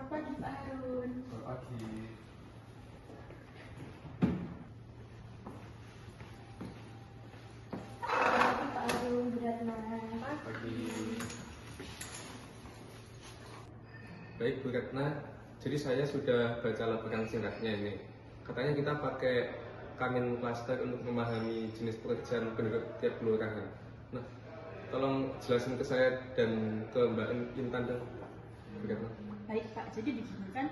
pagi Pak Harun. Selamat pagi. Pak Harun, Buratna. Pagi. Baik Bu Retna, jadi saya sudah baca laporan singkatnya ini. Katanya kita pakai Kamin Cluster untuk memahami jenis pekerjaan penduduk tiap kelurahan. Nah, tolong jelasin ke saya dan ke Mbak Intan dong, Bu Retna. Baik Pak, jadi di sini kan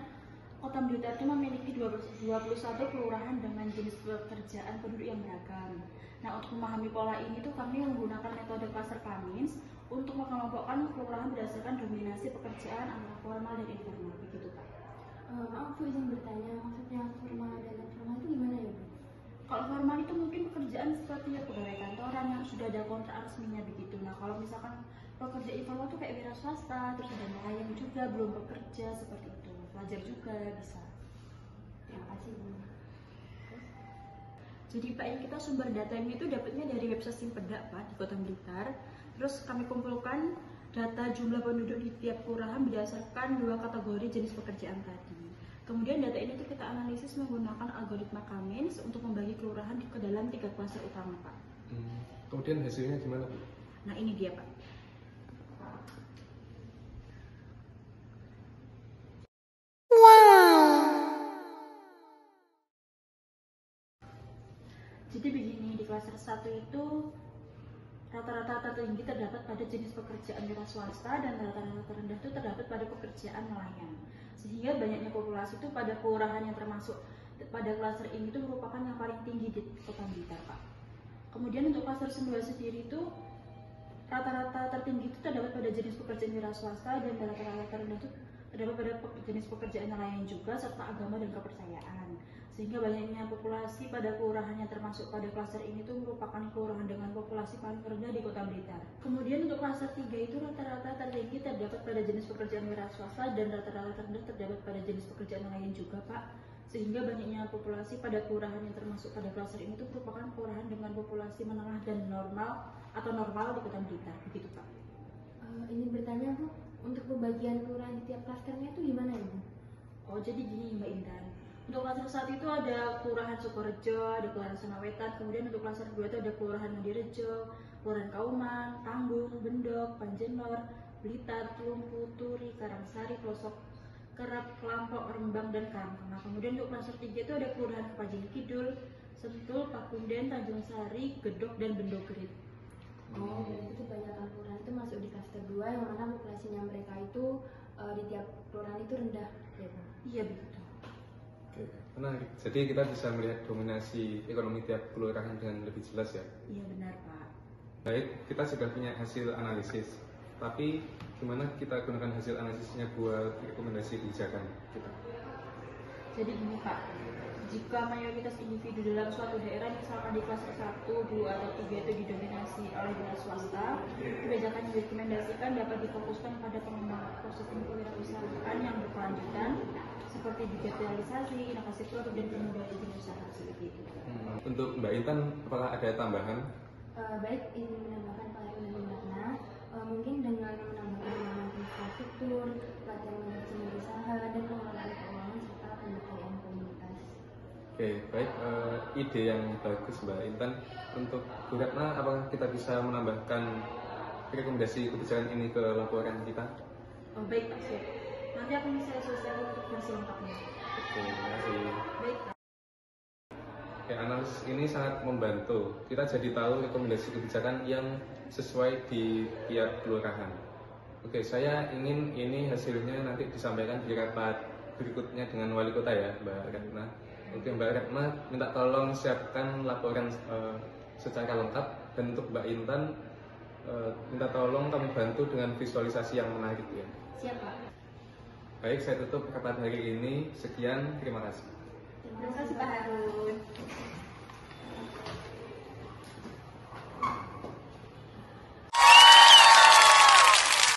Kota Blitar itu memiliki 21 kelurahan dengan jenis pekerjaan penduduk yang beragam. Nah, untuk memahami pola ini tuh kami menggunakan metode cluster Kamins untuk mengelompokkan kelurahan berdasarkan dominasi pekerjaan antara formal dan informal, begitu Pak. Maaf Bu, izin bertanya, maksudnya formal dan informal itu gimana ya Bu? Kalau formal itu mungkin pekerjaan seperti ya pegawai kantoran yang sudah ada kontrak resminya begitu. Nah, kalau misalkan pekerja informal tuh kayak wira swasta, terus ada nelayan juga belum bekerja seperti itu. Pelajar juga bisa. Terima kasih Bu. Jadi Pak, ini kita sumber datanya itu dapatnya dari website Simpedak Pak di Kota Blitar. Terus kami kumpulkan data jumlah penduduk di tiap kelurahan berdasarkan 2 kategori jenis pekerjaan tadi. Kemudian data ini tuh kita analisis menggunakan algoritma Kamins untuk membagi kelurahan ke dalam 3 klaster utama Pak. Kemudian hasilnya gimana Bu? Nah ini dia Pak. Jadi begini, di klaster 1 itu rata-rata tertinggi terdapat pada jenis pekerjaan wira swasta dan rata-rata terendah itu terdapat pada pekerjaan nelayan. Sehingga banyaknya populasi itu pada kelurahan yang termasuk pada klaster ini itu merupakan yang paling tinggi di Kota Blitar Pak. Kemudian untuk klaster 2 sendiri itu rata-rata tertinggi itu terdapat pada jenis pekerjaan wira swasta dan rata-rata terendah itu terdapat pada jenis pekerjaan nelayan juga serta agama dan kepercayaan. Sehingga banyaknya populasi pada kelurahan yang termasuk pada klaster ini itu merupakan kelurahan dengan populasi paling rendah di Kota Blitar. Kemudian untuk klaster 3 itu rata-rata tertinggi terdapat pada jenis pekerjaan wira swasta dan rata-rata terendah terdapat pada jenis pekerjaan nelayan juga Pak. Sehingga banyaknya populasi pada kelurahan yang termasuk pada klaster ini itu merupakan kelurahan dengan populasi menengah dan normal atau normal di Kota Blitar, begitu Pak. Ini bertanya Bu, untuk pembagian kelurahan di tiap klasternya itu gimana ya Bu? Oh jadi gini Mbak Intan. Untuk klaster 1 itu ada Kelurahan Sukorejo, ada Kelurahan Senawetan, kemudian untuk klaster 2 itu ada Kelurahan Madirejo, Kelurahan Kauman, Tanggung, Bendok, Panjenor, Blitar, Tlumpu, Turi, Karangsari, Pelosok, Kerap, Kelampok, Rembang, dan Karangtengah. Kemudian untuk klaster 3 itu ada Kelurahan Kepajing Kidul, Sentul, Pakunden, Tanjung Sari, Gedok, dan Bendogrit. Oh, berarti itu banyak kelurahan itu masuk di klaster 2 yang mana populasinya mereka itu di tiap kelurahan itu rendah ya Bu? Iya begitu. Menarik. Jadi kita bisa melihat dominasi ekonomi tiap kelurahan dengan lebih jelas ya. Iya benar Pak. Baik, kita sudah punya hasil analisis. Tapi gimana kita gunakan hasil analisisnya buat rekomendasi kebijakan kita? Jadi gini Pak, jika mayoritas individu dalam suatu daerah misalkan di klaster 1, 2, atau 3 itu didominasi oleh wira swasta, kebijakan yang direkomendasikan dapat difokuskan pada pengembangan ekosistem kewirausahaan yang berkelanjutan seperti digitalisasi, inovasi produk, dan kemudahan izin usaha seperti itu. Untuk Mbak Intan, apakah ada tambahan? Baik, ingin menambahkan Pak Harun dan Buratna, mungkin dengan menambahkan pengembangan infrastruktur, pelatihan manajemen usaha, dan pengelolaan keuangan serta pemberdayaan komunitas. Oke, baik. Ide yang bagus Mbak Intan. Untuk Bu Retna, apakah kita bisa menambahkan rekomendasi kebijakan ini ke laporan kita? Oh baik Pak, siap. Nanti akan saya sosialisasikan untuk versi lengkapnya. Oke, terima kasih. Baik Pak. Oke, analisis ini sangat membantu. Kita jadi tahu rekomendasi kebijakan yang sesuai di tiap kelurahan. Oke, saya ingin ini hasilnya nanti disampaikan di rapat berikutnya dengan wali kota ya, Mbak Retna. Oke, Mbak Retna minta tolong siapkan laporan secara lengkap, dan untuk Mbak Intan minta tolong kamu bantu dengan visualisasi yang menarik ya. Siap Pak. Baik, saya tutup rapat hari ini. Sekian, terima kasih. Terima kasih Pak.